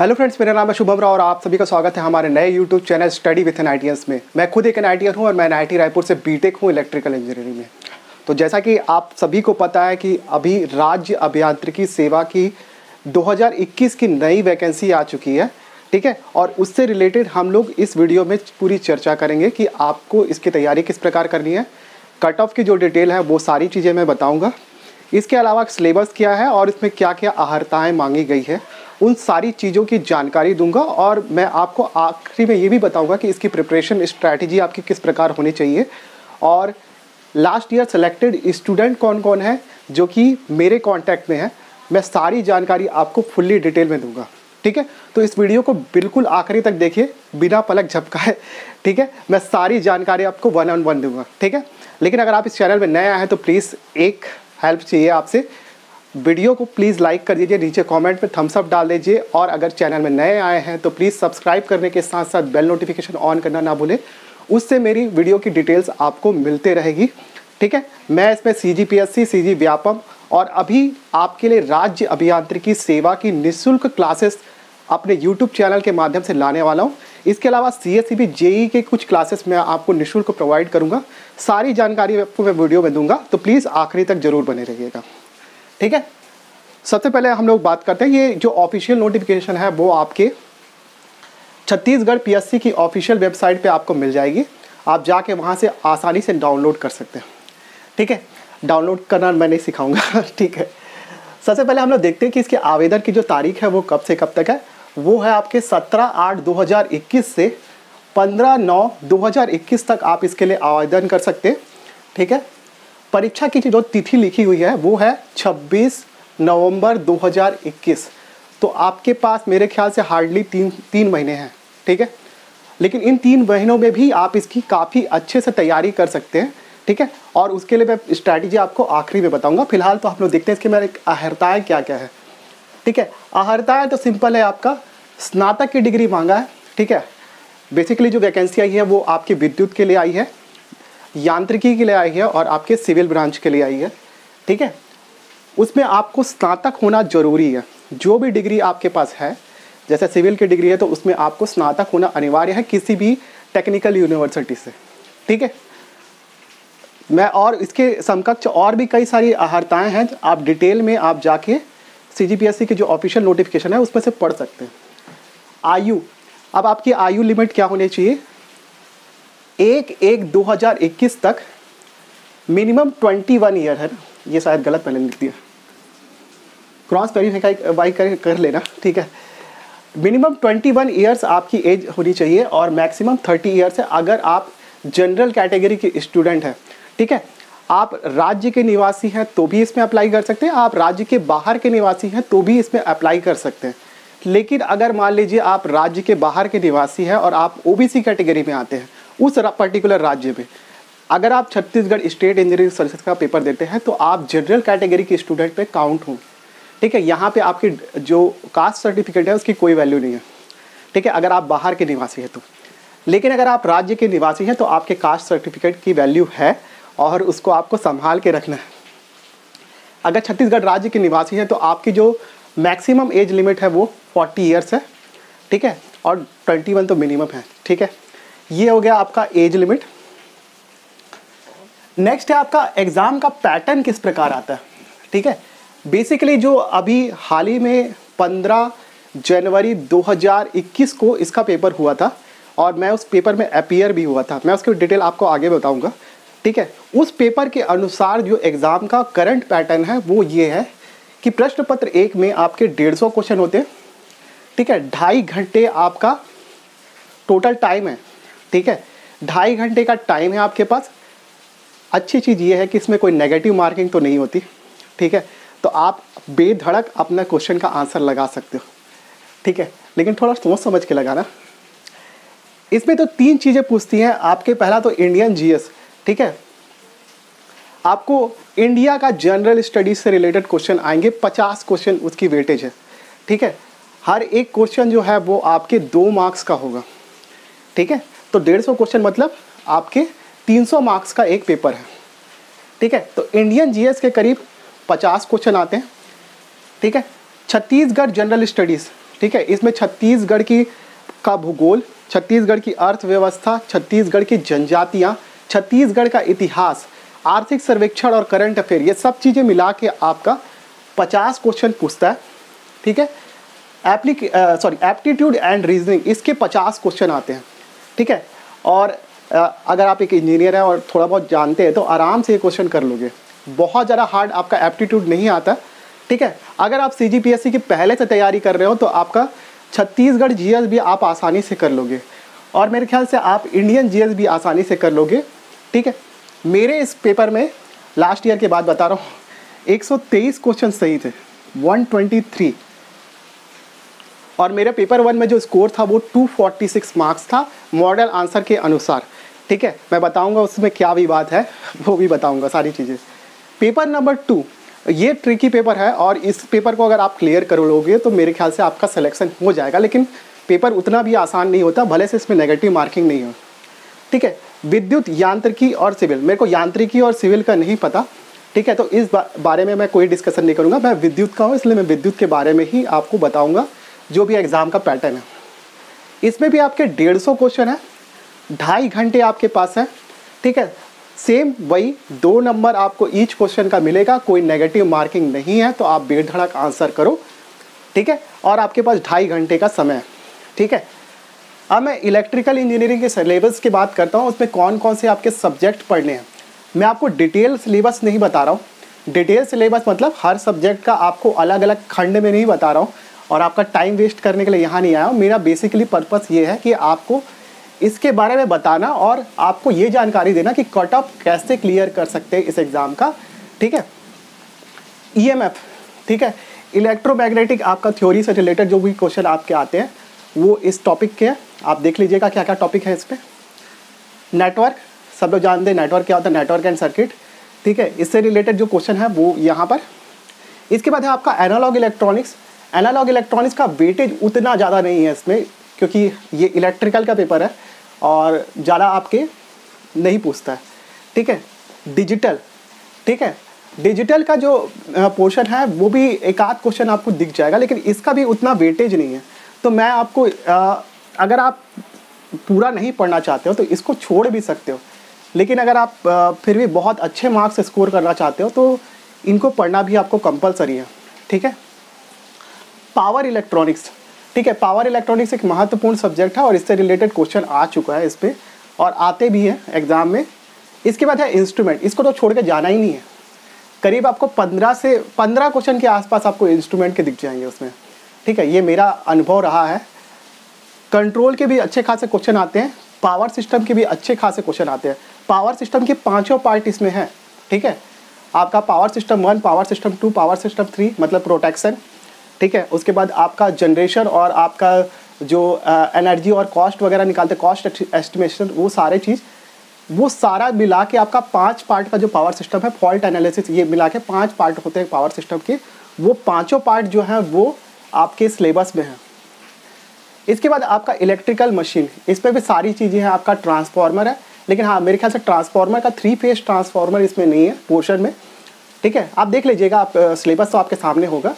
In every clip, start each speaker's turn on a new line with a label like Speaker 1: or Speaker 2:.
Speaker 1: Hello friends, मेरा नाम है शुभम राव और आप सभी का स्वागत है हमारे नए यूट्यूब चैनल स्टडी विथ एनआईटीएंस में। मैं खुद एक एनआईटीएन हूँ और मैं एनआईटी रायपुर से बीटेक हूँ इलेक्ट्रिकल इंजीनियरिंग में। तो जैसा कि आप सभी को पता है कि अभी राज्य अभियांत्रिकी सेवा की 2021 की नई वैकेंसी आ चुकी है, ठीक है। और उससे रिलेटेड हम लोग इस वीडियो में पूरी चर्चा करेंगे कि आपको इसकी तैयारी किस प्रकार करनी है, कट ऑफ की जो डिटेल है वो सारी चीज़ें मैं बताऊँगा। इसके अलावा सिलेबस क्या है और इसमें क्या क्या अहर्ताएँ मांगी गई है, उन सारी चीज़ों की जानकारी दूंगा। और मैं आपको आखिरी में ये भी बताऊंगा कि इसकी प्रिपरेशन स्ट्रैटेजी आपकी किस प्रकार होनी चाहिए और लास्ट ईयर सेलेक्टेड स्टूडेंट कौन कौन है जो कि मेरे कांटेक्ट में है, मैं सारी जानकारी आपको फुल्ली डिटेल में दूंगा, ठीक है। तो इस वीडियो को बिल्कुल आखिरी तक देखिए बिना पलक झपकाए, ठीक है। मैं सारी जानकारी आपको 1 on 1 दूंगा, ठीक है। लेकिन अगर आप इस चैनल में नए आए हैं तो प्लीज़ एक हेल्प चाहिए आपसे, वीडियो को प्लीज़ लाइक कर दीजिए, नीचे कमेंट पे थम्स अप डाल दीजिए। और अगर चैनल में नए आए हैं तो प्लीज़ सब्सक्राइब करने के साथ साथ बेल नोटिफिकेशन ऑन करना ना भूलें, उससे मेरी वीडियो की डिटेल्स आपको मिलते रहेगी, ठीक है। मैं इसमें CGPSC, CG व्यापम और अभी आपके लिए राज्य अभियांत्रिकी सेवा की निःशुल्क क्लासेस अपने यूट्यूब चैनल के माध्यम से लाने वाला हूँ। इसके अलावा CSEB JEE के कुछ क्लासेस मैं आपको निःशुल्क प्रोवाइड करूँगा। सारी जानकारी आपको मैं वीडियो में दूंगा, तो प्लीज़ आखिरी तक जरूर बने रहिएगा, ठीक है। सबसे पहले हम लोग बात करते हैं, ये जो ऑफिशियल नोटिफिकेशन है वो आपके छत्तीसगढ़ PSC की ऑफिशियल वेबसाइट पे आपको मिल जाएगी। आप जाके वहाँ से आसानी से डाउनलोड कर सकते हैं, ठीक है। डाउनलोड करना मैं नहीं सिखाऊंगा, ठीक है। सबसे पहले हम लोग देखते हैं कि इसके आवेदन की जो तारीख है वो कब से कब तक है। वो है आपके 17/8/2021 से 15/9/2021 तक आप इसके लिए आवेदन कर सकते हैं, ठीक है। परीक्षा की जो तिथि लिखी हुई है वो है 26 नवंबर 2021। तो आपके पास मेरे ख्याल से हार्डली तीन महीने हैं, ठीक है। लेकिन इन 3 महीनों में भी आप इसकी काफ़ी अच्छे से तैयारी कर सकते हैं, ठीक है। और उसके लिए मैं स्ट्रैटेजी आपको आखिरी में बताऊंगा। फिलहाल तो आप लोग देखते हैं इसके मेरे अहर्ताएँ क्या क्या है, ठीक है। अहर्ताएँ तो सिंपल है, आपका स्नातक की डिग्री मांगा है, ठीक है। बेसिकली जो वैकेंसी आई है वो आपकी विद्युत के लिए आई है, यांत्रिकी के लिए आई है और आपके सिविल ब्रांच के लिए आई है, ठीक है। उसमें आपको स्नातक होना जरूरी है। जो भी डिग्री आपके पास है, जैसे सिविल की डिग्री है तो उसमें आपको स्नातक होना अनिवार्य है किसी भी टेक्निकल यूनिवर्सिटी से, ठीक है। मैं और इसके समकक्ष और भी कई सारी अहर्ताएँ हैं, आप डिटेल में आप जाके CGPSC की जो ऑफिशियल नोटिफिकेशन है उसमें से पढ़ सकते हैं। आयु, अब आपकी आयु लिमिट क्या होनी चाहिए, 1/1/2021 तक मिनिमम 21 ईयर है। ये शायद गलत मैंने लिख दिया, क्रॉस वेरीफाई कर लेना, ठीक है। मिनिमम 21 ईयर्स आपकी एज होनी चाहिए और मैक्सिमम 30 ईयर्स है अगर आप जनरल कैटेगरी के स्टूडेंट हैं, ठीक है। आप राज्य के निवासी हैं तो भी इसमें अप्लाई कर सकते हैं, आप राज्य के बाहर के निवासी हैं तो भी इसमें अप्लाई कर सकते हैं। लेकिन अगर मान लीजिए आप राज्य के बाहर के निवासी हैं और आप OBC कैटेगरी में आते हैं, उस पर्टिकुलर राज्य में अगर आप छत्तीसगढ़ स्टेट इंजीनियरिंग सर्विसेज का पेपर देते हैं तो आप जनरल कैटेगरी के स्टूडेंट पे काउंट हों, ठीक है। यहाँ पे आपकी जो कास्ट सर्टिफिकेट है उसकी कोई वैल्यू नहीं है, ठीक है, अगर आप बाहर के निवासी हैं तो। लेकिन अगर आप राज्य के निवासी हैं तो आपके कास्ट सर्टिफिकेट की वैल्यू है और उसको आपको संभाल के रखना है। अगर छत्तीसगढ़ राज्य के निवासी हैं तो आपकी जो मैक्सिमम एज लिमिट है वो 40 ईयर्स है, ठीक है, और 21 तो मिनिमम है, ठीक है। ये हो गया आपका एज लिमिट। नेक्स्ट है आपका एग्ज़ाम का पैटर्न किस प्रकार आता है, ठीक है। बेसिकली जो अभी हाल ही में 15 जनवरी 2021 को इसका पेपर हुआ था और मैं उस पेपर में अपीयर भी हुआ था, मैं उसकी डिटेल आपको आगे बताऊंगा, ठीक है। उस पेपर के अनुसार जो एग्ज़ाम का करंट पैटर्न है वो ये है कि प्रश्न पत्र 1 में आपके 150 क्वेश्चन होते हैं, ठीक है। 2.5 घंटे आपका टोटल टाइम है, ठीक है। 2.5 घंटे का टाइम है आपके पास। अच्छी चीज़ ये है कि इसमें कोई नेगेटिव मार्किंग तो नहीं होती, ठीक है। तो आप बेधड़क अपना क्वेश्चन का आंसर लगा सकते हो, ठीक है। लेकिन थोड़ा सोच समझ के लगाना। इसमें तो 3 चीज़ें पूछती हैं आपके। पहला तो इंडियन GS, ठीक है। आपको इंडिया का जनरल स्टडीज से रिलेटेड क्वेश्चन आएंगे, 50 क्वेश्चन उसकी वेटेज है, ठीक है। हर एक क्वेश्चन जो है वो आपके 2 मार्क्स का होगा, ठीक है। तो 150 क्वेश्चन मतलब आपके 300 मार्क्स का एक पेपर है, ठीक है। तो इंडियन GS के करीब 50 क्वेश्चन आते हैं, ठीक है। छत्तीसगढ़ जनरल स्टडीज़, ठीक है, इसमें छत्तीसगढ़ का भूगोल, छत्तीसगढ़ की अर्थव्यवस्था, छत्तीसगढ़ की जनजातियाँ, छत्तीसगढ़ का इतिहास, आर्थिक सर्वेक्षण और करंट अफेयर, ये सब चीज़ें मिला के आपका 50 क्वेश्चन पूछता है। ठीक है, एप्टीट्यूड एंड रीजनिंग, इसके 50 क्वेश्चन आते हैं। ठीक है, और अगर आप एक इंजीनियर हैं और थोड़ा बहुत जानते हैं तो आराम से ये क्वेश्चन कर लोगे, बहुत ज़्यादा हार्ड आपका एप्टीट्यूड नहीं आता। ठीक है, अगर आप CGPSC की पहले से तैयारी कर रहे हो तो आपका छत्तीसगढ़ GS भी आप आसानी से कर लोगे, और मेरे ख्याल से आप इंडियन GS भी आसानी से कर लोगे। ठीक है, मेरे इस पेपर में लास्ट ईयर के बाद बता रहा हूँ 123 क्वेश्चन सही थे, 123, और मेरे पेपर 1 में जो स्कोर था वो 246 मार्क्स था मॉडल आंसर के अनुसार। ठीक है, मैं बताऊंगा उसमें क्या विवाद है, वो भी बताऊंगा सारी चीज़ें। पेपर नंबर 2 ये ट्रिकी पेपर है, और इस पेपर को अगर आप क्लियर कर लोगे तो मेरे ख्याल से आपका सिलेक्शन हो जाएगा, लेकिन पेपर उतना भी आसान नहीं होता, भले से इसमें नेगेटिव मार्किंग नहीं हो। ठीक है, विद्युत, यांत्रिकी और सिविल, मेरे को यांत्रिकी और सिविल का नहीं पता। ठीक है, तो इस बारे में मैं कोई डिस्कशन नहीं करूँगा, मैं विद्युत का हूँ इसलिए मैं विद्युत के बारे में ही आपको बताऊँगा जो भी एग्ज़ाम का पैटर्न है। इसमें भी आपके 150 क्वेश्चन है, 2.5 घंटे आपके पास है। ठीक है, सेम वही 2 नंबर आपको ईच क्वेश्चन का मिलेगा, कोई नेगेटिव मार्किंग नहीं है, तो आप बेधड़क आंसर करो। ठीक है, और आपके पास 2.5 घंटे का समय है। ठीक है, अब मैं इलेक्ट्रिकल इंजीनियरिंग के सिलेबस की बात करता हूँ, उसमें कौन कौन से आपके सब्जेक्ट पढ़ने हैं। मैं आपको डिटेल सिलेबस नहीं बता रहा हूँ, डिटेल सिलेबस मतलब हर सब्जेक्ट का आपको अलग अलग खंड में नहीं बता रहा हूँ, और आपका टाइम वेस्ट करने के लिए यहाँ नहीं आया हूँ। मेरा बेसिकली पर्पस ये है कि आपको इसके बारे में बताना और आपको ये जानकारी देना कि कट ऑफ कैसे क्लियर कर सकते हैं इस एग्ज़ाम का। ठीक है, EMF, ठीक है, इलेक्ट्रोमैग्नेटिक आपका थ्योरी से रिलेटेड जो भी क्वेश्चन आपके आते हैं वो इस टॉपिक के हैं, आप देख लीजिएगा क्या क्या टॉपिक है इस पर। नेटवर्क, सब लोग जानते हैं नेटवर्क क्या होता है, नेटवर्क एंड सर्किट। ठीक है, इससे रिलेटेड जो क्वेश्चन है वो यहाँ पर। इसके बाद है आपका एनालॉग इलेक्ट्रॉनिक्स। एनालॉग इलेक्ट्रॉनिक्स का वेटेज उतना ज़्यादा नहीं है इसमें, क्योंकि ये इलेक्ट्रिकल का पेपर है और ज़्यादा आपके नहीं पूछता है। ठीक है, डिजिटल, ठीक है, डिजिटल का जो पोर्शन है वो भी एक आध क्वेश्चन आपको दिख जाएगा, लेकिन इसका भी उतना वेटेज नहीं है। तो मैं आपको अगर आप पूरा नहीं पढ़ना चाहते हो तो इसको छोड़ भी सकते हो, लेकिन अगर आप फिर भी बहुत अच्छे मार्क्स स्कोर करना चाहते हो तो इनको पढ़ना भी आपको कंपलसरी है। ठीक है, पावर इलेक्ट्रॉनिक्स, ठीक है, पावर इलेक्ट्रॉनिक्स एक महत्वपूर्ण सब्जेक्ट है और इससे रिलेटेड क्वेश्चन आ चुका है इस पर, और आते भी हैं एग्ज़ाम में। इसके बाद है इंस्ट्रूमेंट, इसको तो छोड़ के जाना ही नहीं है। करीब आपको 15 क्वेश्चन के आसपास आपको इंस्ट्रूमेंट के दिख जाएंगे उसमें। ठीक है, ये मेरा अनुभव रहा है। कंट्रोल के भी अच्छे खासे क्वेश्चन आते हैं, पावर सिस्टम के भी अच्छे खासे क्वेश्चन आते हैं। पावर सिस्टम के 5 पार्ट इसमें हैं। ठीक है, आपका power system 1, power system 2, power system 3 मतलब प्रोटेक्शन। ठीक है, उसके बाद आपका जनरेशन और आपका जो एनर्जी और कॉस्ट वगैरह निकालते, कॉस्ट एस्टिमेशन, वो सारा मिला के आपका 5 पार्ट का जो पावर सिस्टम है, फॉल्ट एनालिसिस, ये मिला के 5 पार्ट होते हैं पावर सिस्टम के। वो 5 पार्ट जो हैं वो आपके सिलेबस में हैं। इसके बाद आपका इलेक्ट्रिकल मशीन, इस पर भी सारी चीज़ें हैं। आपका ट्रांसफार्मर है, लेकिन हाँ मेरे ख्याल से ट्रांसफार्मर का 3 फेज ट्रांसफार्मर इसमें नहीं है पोर्शन में। ठीक है, आप देख लीजिएगा, आप सिलेबस तो आपके सामने होगा।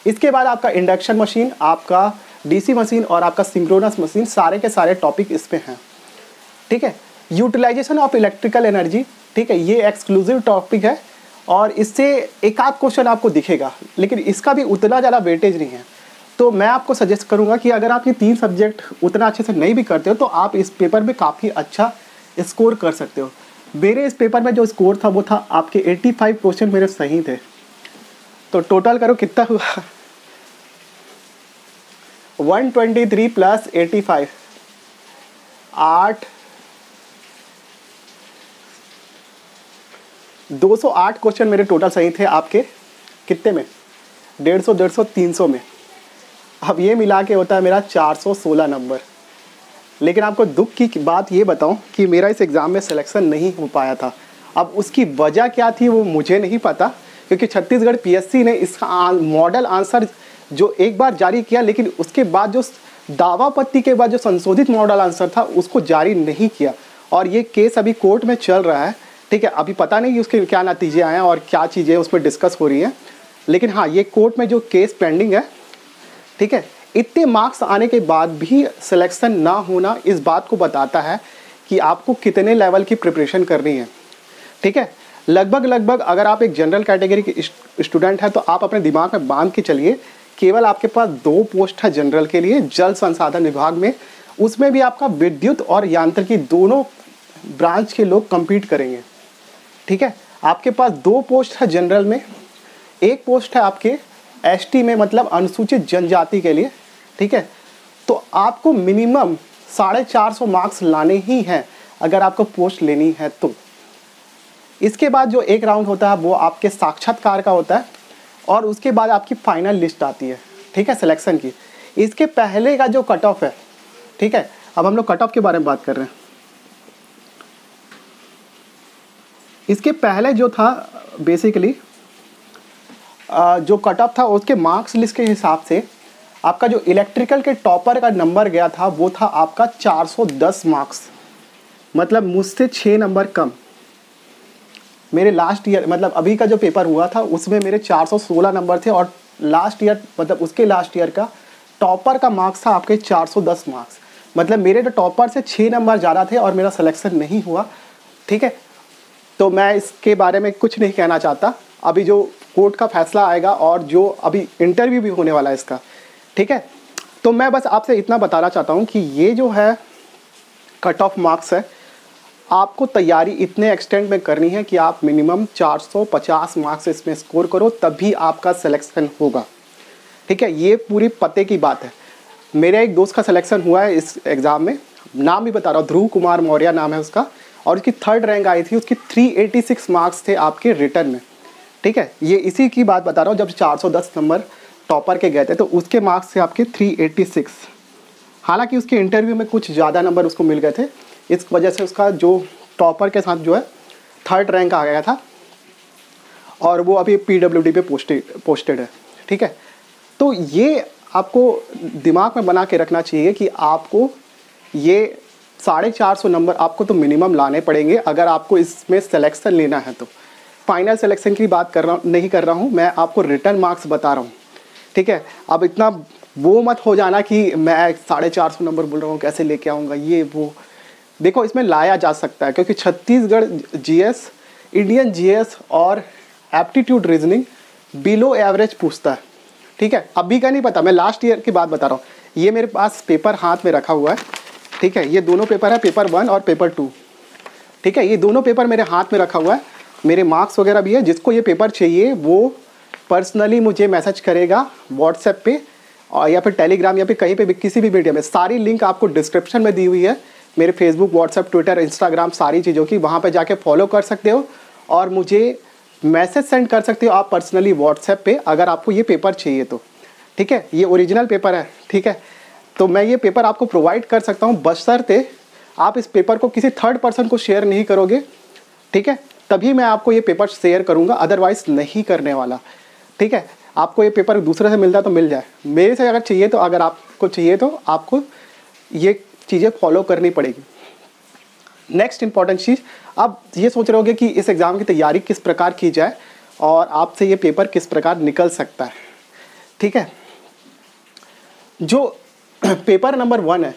Speaker 1: इसके बाद आपका इंडक्शन मशीन, आपका DC मशीन और आपका सिंक्रोनस मशीन, सारे के सारे टॉपिक इस पे हैं। ठीक है, यूटिलाइजेशन ऑफ इलेक्ट्रिकल एनर्जी, ठीक है, ये एक्सक्लूसिव टॉपिक है और इससे एक आध क्वेश्चन आपको दिखेगा, लेकिन इसका भी उतना ज़्यादा वेटेज नहीं है। तो मैं आपको सजेस्ट करूंगा कि अगर आप ये 3 सब्जेक्ट उतना अच्छे से नहीं भी करते हो तो आप इस पेपर में काफ़ी अच्छा स्कोर कर सकते हो। मेरे इस पेपर में जो स्कोर था वो था आपके 85 क्वेश्चन मेरे सही थे। तो टोटल करो कितना हुआ, 123 प्लस 85, 208 क्वेश्चन मेरे टोटल सही थे आपके। कितने में? 150, 300 में। अब ये मिला के होता है मेरा 416 नंबर। लेकिन आपको दुख की बात ये बताऊं कि मेरा इस एग्ज़ाम में सिलेक्शन नहीं हो पाया था। अब उसकी वजह क्या थी वो मुझे नहीं पता, क्योंकि छत्तीसगढ़ PSC ने इसका मॉडल आंसर जो एक बार जारी किया, लेकिन उसके बाद जो दावापत्ति के बाद जो संशोधित मॉडल आंसर था उसको जारी नहीं किया, और ये केस अभी कोर्ट में चल रहा है। ठीक है, अभी पता नहीं कि उसके क्या नतीजे आए हैं और क्या चीज़ें उस पर डिस्कस हो रही हैं, लेकिन हाँ ये कोर्ट में जो केस पेंडिंग है। ठीक है, इतने मार्क्स आने के बाद भी सिलेक्शन ना होना इस बात को बताता है कि आपको कितने लेवल की प्रिपरेशन करनी है। ठीक है, लगभग अगर आप एक जनरल कैटेगरी के स्टूडेंट हैं तो आप अपने दिमाग में बांध के चलिए, केवल आपके पास 2 पोस्ट है जनरल के लिए जल संसाधन विभाग में, उसमें भी आपका विद्युत और यांत्रिकी दोनों ब्रांच के लोग compete करेंगे। ठीक है, आपके पास 2 पोस्ट है जनरल में, 1 पोस्ट है आपके एसटी में, मतलब अनुसूचित जनजाति के लिए। ठीक है, तो आपको मिनिमम 450 मार्क्स लाने ही हैं अगर आपको पोस्ट लेनी है तो। इसके बाद जो एक राउंड होता है वो आपके साक्षात्कार का होता है और उसके बाद आपकी फाइनल लिस्ट आती है। ठीक है, सिलेक्शन की। इसके पहले का जो कट ऑफ है, ठीक है, अब हम लोग कट ऑफ के बारे में बात कर रहे हैं। इसके पहले जो था बेसिकली जो कट ऑफ था उसके मार्क्स लिस्ट के हिसाब से आपका जो इलेक्ट्रिकल के टॉपर का नंबर गया था वो था आपका 410 मार्क्स, मतलब मुझसे 6 नंबर कम। मेरे लास्ट ईयर मतलब अभी का जो पेपर हुआ था उसमें मेरे 416 नंबर थे और लास्ट ईयर मतलब उसके लास्ट ईयर का टॉपर का मार्क्स था आपके 410 मार्क्स। मतलब मेरे जो टॉपर से 6 नंबर ज़्यादा थे और मेरा सिलेक्शन नहीं हुआ। ठीक है, तो मैं इसके बारे में कुछ नहीं कहना चाहता। अभी जो कोर्ट का फैसला आएगा और जो अभी इंटरव्यू भी होने वाला है इसका, ठीक है, तो मैं बस आपसे इतना बताना चाहता हूँ कि ये जो है कट ऑफ मार्क्स है, आपको तैयारी इतने एक्सटेंड में करनी है कि आप मिनिमम 450 मार्क्स इसमें स्कोर करो तभी आपका सिलेक्शन होगा। ठीक है, ये पूरी पते की बात है। मेरे एक दोस्त का सिलेक्शन हुआ है इस एग्ज़ाम में, नाम भी बता रहा हूँ, ध्रुव कुमार मौर्य नाम है उसका, और उसकी 3rd रैंक आई थी, उसकी 386 मार्क्स थे आपके रिटर्न में। ठीक है, ये इसी की बात बता रहा हूँ, जब 410 नंबर टॉपर के गए थे तो उसके मार्क्स थे आपके 386। हालांकि उसके इंटरव्यू में कुछ ज़्यादा नंबर उसको मिल गए थे, इस वजह से उसका जो टॉपर के साथ जो है 3rd रैंक आ गया था और वो अभी PWD पे पोस्टेड है। ठीक है, तो ये आपको दिमाग में बना के रखना चाहिए कि आपको ये 450 नंबर आपको तो मिनिमम लाने पड़ेंगे अगर आपको इसमें सिलेक्शन लेना है तो। फाइनल सिलेक्शन की बात नहीं कर रहा हूँ, मैं आपको रिटर्न मार्क्स बता रहा हूँ। ठीक है, अब इतना वो मत हो जाना कि मैं 450 नंबर बोल रहा हूँ कैसे लेके आऊँगा ये वो। देखो, इसमें लाया जा सकता है क्योंकि छत्तीसगढ़ GS, इंडियन GS और एप्टीट्यूड रीजनिंग बिलो एवरेज पूछता है। ठीक है, अभी का नहीं पता, मैं लास्ट ईयर की बात बता रहा हूँ। ये मेरे पास पेपर हाथ में रखा हुआ है। ठीक है, ये दोनों पेपर है, पेपर 1 और पेपर 2। ठीक है, ये दोनों पेपर मेरे हाथ में रखा हुआ है, मेरे मार्क्स वगैरह भी है। जिसको ये पेपर चाहिए वो पर्सनली मुझे मैसेज करेगा व्हाट्सएप पे और या फिर टेलीग्राम या फिर कहीं पे भी किसी भी मीडिया में। सारी लिंक आपको डिस्क्रिप्शन में दी हुई है, मेरे फेसबुक, व्हाट्सएप, ट्विटर, इंस्टाग्राम सारी चीज़ों की, वहाँ पे जाके फॉलो कर सकते हो और मुझे मैसेज सेंड कर सकते हो आप पर्सनली व्हाट्सएप पे अगर आपको ये पेपर चाहिए तो। ठीक है, ये ओरिजिनल पेपर है। ठीक है, तो मैं ये पेपर आपको प्रोवाइड कर सकता हूँ बशर्ते आप इस पेपर को किसी 3rd पर्सन को शेयर नहीं करोगे। ठीक है, तभी मैं आपको ये पेपर शेयर करूँगा, अदरवाइज़ नहीं करने वाला। ठीक है, आपको ये पेपर दूसरे से मिलता है तो मिल जाए, मेरे से अगर चाहिए तो, अगर आपको चाहिए तो आपको ये चीज़ें फॉलो करनी पड़ेगी। नेक्स्ट इंपॉर्टेंट चीज़, आप ये सोच रहे होगे कि इस एग्ज़ाम की तैयारी किस प्रकार की जाए और आपसे ये पेपर किस प्रकार निकल सकता है। ठीक है, जो पेपर नंबर 1 है,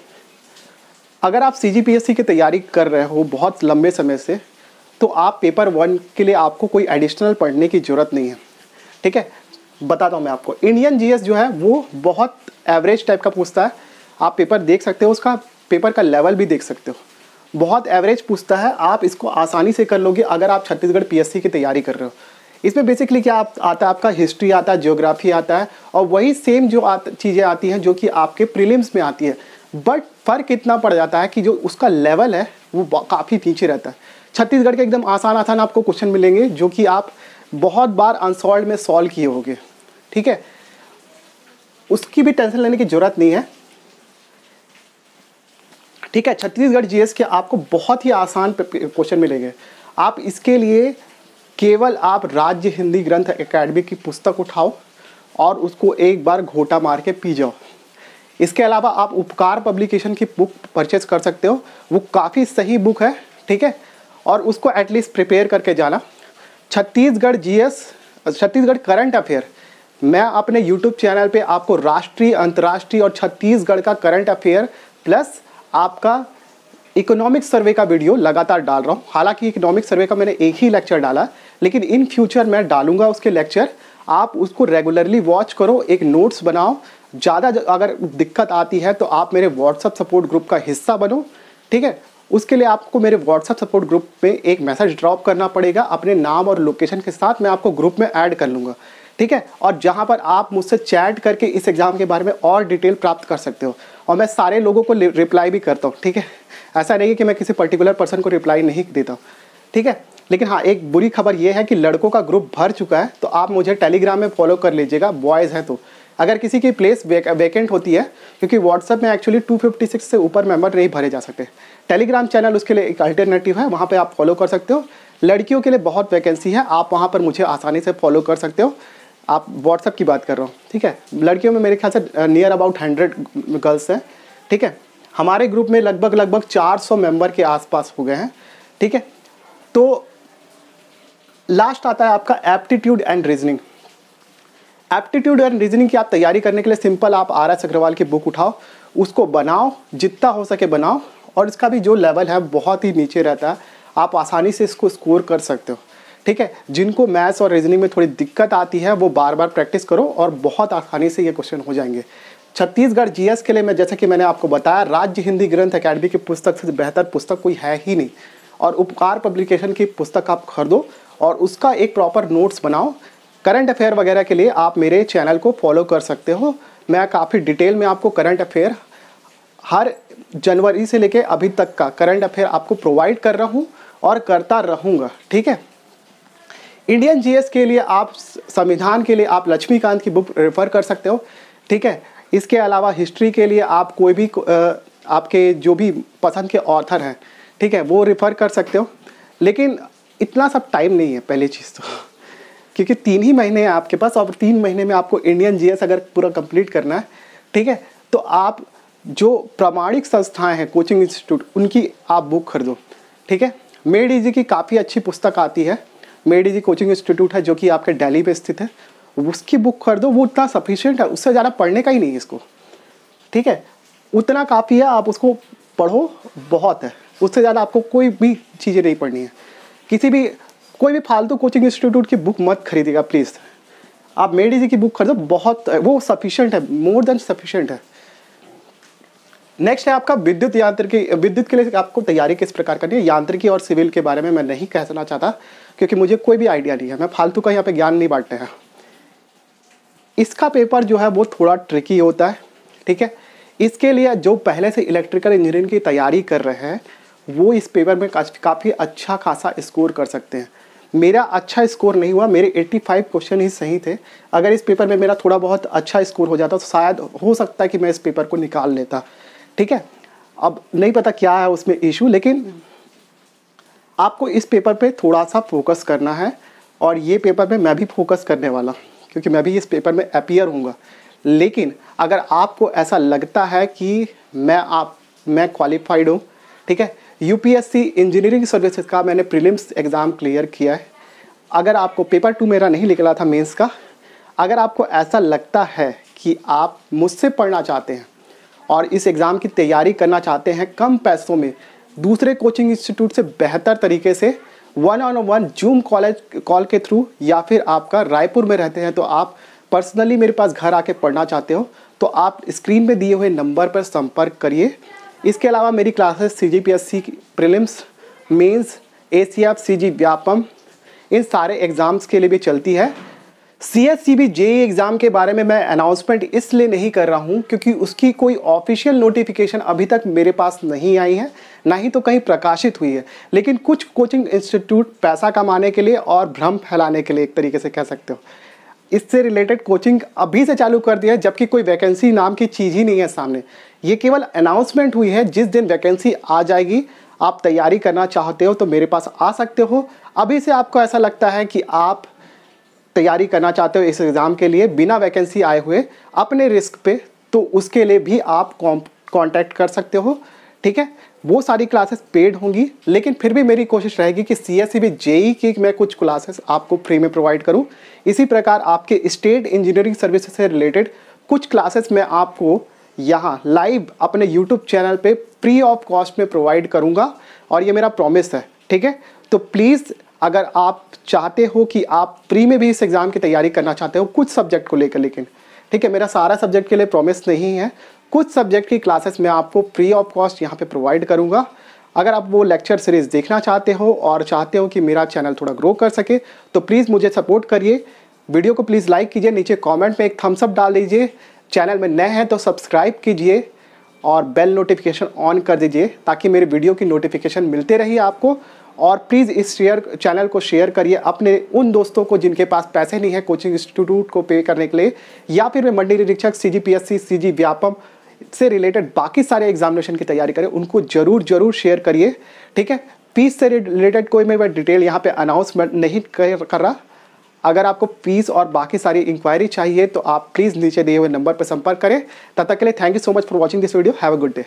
Speaker 1: अगर आप CGPSC की तैयारी कर रहे हो बहुत लंबे समय से तो आप पेपर 1 के लिए आपको कोई एडिशनल पढ़ने की ज़रूरत नहीं है। ठीक है, बताता हूँ मैं आपको। इंडियन GS जो है वो बहुत एवरेज टाइप का पूछता है, आप पेपर देख सकते हो, उसका पेपर का लेवल भी देख सकते हो, बहुत एवरेज पूछता है। आप इसको आसानी से कर लोगे अगर आप छत्तीसगढ़ PSC की तैयारी कर रहे हो। इसमें बेसिकली क्या आता है, आपका हिस्ट्री आता है, ज्योग्राफी आता है और वही सेम जो चीज़ें आती हैं जो कि आपके प्रीलिम्स में आती है, बट फ़र्क इतना पड़ जाता है कि जो उसका लेवल है वो काफ़ी नीचे रहता है। छत्तीसगढ़ के एकदम आसान आपको क्वेश्चन मिलेंगे जो कि आप बहुत बार अनसॉल्व में सॉल्व किए होंगे। ठीक है, उसकी भी टेंशन लेने की ज़रूरत नहीं है। ठीक है, छत्तीसगढ़ GS के आपको बहुत ही आसान क्वेश्चन मिलेंगे। आप इसके लिए केवल आप राज्य हिंदी ग्रंथ एकेडमी की पुस्तक उठाओ और उसको एक बार घोटा मार के पी जाओ। इसके अलावा आप उपकार पब्लिकेशन की बुक परचेज कर सकते हो, वो काफ़ी सही बुक है। ठीक है, और उसको एटलीस्ट प्रिपेयर करके जाना। Chhattisgarh GS, Chhattisgarh current affair मैं अपने YouTube चैनल पे आपको राष्ट्रीय, अंतर्राष्ट्रीय और छत्तीसगढ़ का करंट अफेयर प्लस आपका इकोनॉमिक सर्वे का वीडियो लगातार डाल रहा हूँ। हालांकि इकोनॉमिक सर्वे का मैंने एक ही लेक्चर डाला, लेकिन इन फ्यूचर मैं डालूंगा उसके लेक्चर। आप उसको रेगुलरली वॉच करो, एक नोट्स बनाओ। ज़्यादा अगर दिक्कत आती है तो आप मेरे व्हाट्सअप सपोर्ट ग्रुप का हिस्सा बनो, ठीक है। उसके लिए आपको मेरे व्हाट्सअप सपोर्ट ग्रुप में एक मैसेज ड्रॉप करना पड़ेगा अपने नाम और लोकेशन के साथ। मैं आपको ग्रुप में ऐड कर लूँगा, ठीक है। और जहाँ पर आप मुझसे चैट करके इस एग्ज़ाम के बारे में और डिटेल प्राप्त कर सकते हो। और मैं सारे लोगों को रिप्लाई भी करता हूँ, ठीक है। ऐसा नहीं है कि मैं किसी पर्टिकुलर पर्सन को रिप्लाई नहीं देता हूँ, ठीक है। लेकिन हाँ, एक बुरी खबर ये है कि लड़कों का ग्रुप भर चुका है, तो आप मुझे टेलीग्राम में फॉलो कर लीजिएगा, बॉयज़ हैं तो। अगर किसी की प्लेस वैकेंट होती है, क्योंकि व्हाट्सएप में एक्चुअली 256 से ऊपर मेंबर नहीं भरे जा सकते। टेलीग्राम चैनल उसके लिए एक अल्टरनेटिव है, वहाँ पे आप फॉलो कर सकते हो। लड़कियों के लिए बहुत वैकेंसी है, आप वहाँ पर मुझे आसानी से फॉलो कर सकते हो। आप व्हाट्सएप की बात कर रहा हूँ, ठीक है। लड़कियों में मेरे ख्याल से नियर अबाउट 100 गर्ल्स हैं, ठीक है। हमारे ग्रुप में लगभग 400 मेंबर के आसपास हो गए हैं, ठीक है। तो लास्ट आता है आपका aptitude and reasoning. Aptitude and reasoning की आप तैयारी करने के लिए सिंपल आप RS अग्रवाल की बुक उठाओ, उसको बनाओ, जितना हो सके बनाओ। और इसका भी जो लेवल है बहुत ही नीचे रहता है, आप आसानी से इसको स्कोर कर सकते हो, ठीक है। जिनको मैथ्स और रीजनिंग में थोड़ी दिक्कत आती है वो बार बार प्रैक्टिस करो और बहुत आसानी से ये क्वेश्चन हो जाएंगे। छत्तीसगढ़ GS के लिए मैं, जैसे कि मैंने आपको बताया, राज्य हिंदी ग्रंथ अकेडमी की पुस्तक से बेहतर पुस्तक कोई है ही नहीं। और उपकार पब्लिकेशन की पुस्तक आप खरीदो और उसका एक प्रॉपर नोट्स बनाओ। करंट अफेयर वगैरह के लिए आप मेरे चैनल को फॉलो कर सकते हो। मैं काफ़ी डिटेल में आपको करंट अफेयर हर जनवरी से लेके अभी तक का करंट अफेयर आपको प्रोवाइड कर रहा हूँ और करता रहूँगा, ठीक है। इंडियन GS के लिए आप, संविधान के लिए आप लक्ष्मीकांत की बुक रेफ़र कर सकते हो, ठीक है। इसके अलावा हिस्ट्री के लिए आप कोई भी आपके जो भी पसंद के ऑथर हैं, ठीक है, वो रेफ़र कर सकते हो। लेकिन इतना सब टाइम नहीं है पहली चीज़ तो, क्योंकि 3 ही महीने हैं आपके पास और 3 महीने में आपको इंडियन GS अगर पूरा कंप्लीट करना है, ठीक है, तो आप जो प्रामाणिक संस्थाएं हैं, कोचिंग इंस्टीट्यूट, उनकी आप बुक खरीदो, ठीक है। मेड इजी की काफ़ी अच्छी पुस्तक आती है, मेड इजी कोचिंग इंस्टीट्यूट है जो कि आपके दिल्ली पे स्थित है, उसकी बुक खरीदो। वो उतना सफिशिएंट है, उससे ज़्यादा पढ़ने का ही नहीं है इसको, ठीक है। उतना काफ़ी है, आप उसको पढ़ो, बहुत है। उससे ज़्यादा आपको कोई भी चीज़ें नहीं पढ़नी है। कोई भी फालतू कोचिंग इंस्टीट्यूट की बुक मत खरीदिएगा प्लीज़। आप मेड इजी की बुक खरीदो, बहुत वो सफिशिएंट है, मोर देन सफिशिएंट है। नेक्स्ट है आपका विद्युत यांत्रिकी। विद्युत के लिए आपको तैयारी किस प्रकार करनी है, यांत्रिकी और सिविल के बारे में मैं नहीं कहना चाहता, क्योंकि मुझे कोई भी आइडिया नहीं है। मैं फालतू का यहाँ पे ज्ञान नहीं बांटते हैं। इसका पेपर जो है वो थोड़ा ट्रिकी होता है, ठीक है। इसके लिए जो पहले से इलेक्ट्रिकल इंजीनियरिंग की तैयारी कर रहे हैं वो इस पेपर में काफ़ी अच्छा खासा स्कोर कर सकते हैं। मेरा अच्छा स्कोर नहीं हुआ, मेरे 85 क्वेश्चन ही सही थे। अगर इस पेपर में मेरा थोड़ा बहुत अच्छा स्कोर हो जाता तो शायद हो सकता है कि मैं इस पेपर को निकाल लेता, ठीक है। अब नहीं पता क्या है उसमें इशू, लेकिन आपको इस पेपर पे थोड़ा सा फोकस करना है। और ये पेपर में मैं भी फोकस करने वाला, क्योंकि मैं भी इस पेपर में अपीयर हूँगा। लेकिन अगर आपको ऐसा लगता है कि मैं क्वालिफाइड हूँ, ठीक है, UPSC इंजीनियरिंग सर्विसेज का मैंने प्रीलिम्स एग्ज़ाम क्लियर किया है। अगर आपको पेपर 2 मेरा नहीं निकला था मेंस का, अगर आपको ऐसा लगता है कि आप मुझसे पढ़ना चाहते हैं और इस एग्ज़ाम की तैयारी करना चाहते हैं कम पैसों में, दूसरे कोचिंग इंस्टीट्यूट से बेहतर तरीके से, 1-on-1 जूम कॉल के थ्रू, या फिर आपका रायपुर में रहते हैं तो आप पर्सनली मेरे पास घर आके पढ़ना चाहते हो, तो आप स्क्रीन पे दिए हुए नंबर पर संपर्क करिए। इसके अलावा मेरी classes CGPSC prelims, mains, ACF, CG Vyapam, इन सारे एग्ज़ाम्स के लिए भी चलती है। CSCB JEE एग्ज़ाम के बारे में मैं अनाउंसमेंट इसलिए नहीं कर रहा हूँ क्योंकि उसकी कोई ऑफिशियल नोटिफिकेशन अभी तक मेरे पास नहीं आई है, ना ही तो कहीं प्रकाशित हुई है। लेकिन कुछ कोचिंग इंस्टीट्यूट पैसा कमाने के लिए और भ्रम फैलाने के लिए, एक तरीके से कह सकते हो, इससे रिलेटेड कोचिंग अभी से चालू कर दिया है, जबकि कोई वैकेंसी नाम की चीज़ ही नहीं है सामने। ये केवल अनाउंसमेंट हुई है। जिस दिन वैकेंसी आ जाएगी, आप तैयारी करना चाहते हो तो मेरे पास आ सकते हो। अभी से आपको ऐसा लगता है कि आप तैयारी करना चाहते हो इस एग्ज़ाम के लिए बिना वैकेंसी आए हुए अपने रिस्क पे, तो उसके लिए भी आप कांटेक्ट कर सकते हो, ठीक है। वो सारी क्लासेस पेड होंगी, लेकिन फिर भी मेरी कोशिश रहेगी कि CSE भी JEE की मैं कुछ क्लासेस आपको फ्री में प्रोवाइड करूं। इसी प्रकार आपके स्टेट इंजीनियरिंग सर्विसेज से रिलेटेड कुछ क्लासेस मैं आपको यहाँ लाइव अपने यूट्यूब चैनल पे फ्री ऑफ कॉस्ट में प्रोवाइड करूँगा, और ये मेरा प्रॉमिस है, ठीक है। तो प्लीज़ अगर आप चाहते हो कि आप फ्री में भी इस एग्ज़ाम की तैयारी करना चाहते हो कुछ सब्जेक्ट को लेकर, लेकिन ठीक है, मेरा सारा सब्जेक्ट के लिए प्रॉमिस नहीं है, कुछ सब्जेक्ट की क्लासेस मैं आपको फ्री ऑफ कॉस्ट यहाँ पे प्रोवाइड करूँगा। अगर आप वो लेक्चर सीरीज़ देखना चाहते हो और चाहते हो कि मेरा चैनल थोड़ा ग्रो कर सके, तो प्लीज़ मुझे सपोर्ट करिए। वीडियो को प्लीज़ लाइक कीजिए, नीचे कमेंट में एक थम्स अप डाल दीजिए, चैनल में नए हैं तो सब्सक्राइब कीजिए और बेल नोटिफिकेशन ऑन कर दीजिए ताकि मेरे वीडियो की नोटिफिकेशन मिलते रही आपको। और प्लीज़ इस चैनल को शेयर करिए अपने उन दोस्तों को जिनके पास पैसे नहीं है कोचिंग इंस्टीट्यूट को पे करने के लिए, या फिर वे मंडी निरीक्षक, CGPSC, CG व्यापम से रिलेटेड बाकी सारे एग्जामिनेशन की तैयारी करें, उनको जरूर शेयर करिए, ठीक है। फीस से रिलेटेड कोई मैं डिटेल यहाँ पे अनाउंसमेंट नहीं कर रहा। अगर आपको फीस और बाकी सारी इंक्वायरी चाहिए तो आप प्लीज़ नीचे दिए हुए नंबर पर संपर्क करें। तब तक के लिए thank you so much for watching this video. Have a good day.